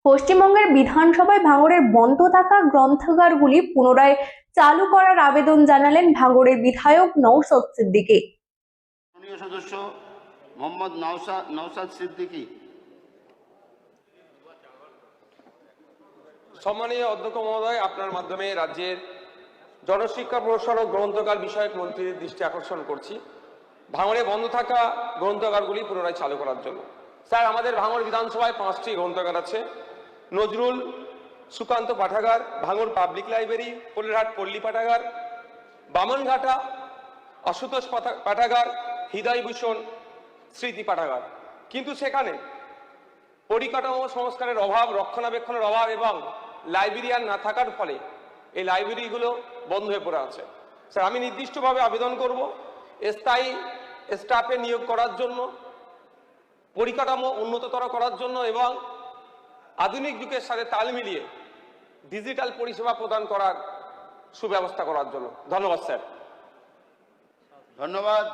পশ্চিমবঙ্গের বিধানসভায় ভাঙড়ের বন্ধ থাকা গ্রন্থাগারগুলি পুনরায় চালু করার আবেদন জানালেন ভাঙড়ের বিধায়ক নওশাদ সিদ্দিকী। মাননীয় সদস্য মোহাম্মদ নওশাদ সিদ্দিকী। সম্মানীয় অধ্যক্ষ মহোদয়, আপনার মাধ্যমে রাজ্যের জনশিক্ষা প্রসার ও গ্রন্থাগার বিষয়ক মন্ত্রীর দৃষ্টি আকর্ষণ করছি ভাঙড়ে বন্ধ থাকা গ্রন্থাগারগুলি পুনরায় চালু করার জন্য। স্যার, আমাদের ভাঙড় বিধানসভায় 5টি গ্রন্থাগার আছে। নজরুল সুকান্ত পাঠাগার, ভাঙড় পাবলিক লাইব্রেরি, পোলেরহাট পল্লী পাঠাগার, বামনঘাটা আশুতোষ পাঠাগার, হৃদয়ভূষণ স্মৃতি পাঠাগার। কিন্তু সেখানে পরিকাঠামো সংস্কারের অভাব, রক্ষণাবেক্ষণের অভাব এবং লাইব্রেরিয়ান না থাকার ফলে এই লাইব্রেরিগুলো বন্ধ হয়ে পড়ে আছে। স্যার, আমি নির্দিষ্টভাবে আবেদন করব স্থায়ী স্টাফে নিয়োগ করার জন্য, পরিকাঠামো উন্নততর করার জন্য এবং আধুনিক যুগের সাথে তাল মিলিয়ে ডিজিটাল পরিষেবা প্রদান করার সুব্যবস্থা করার জন্য। ধন্যবাদ স্যার। ধন্যবাদ।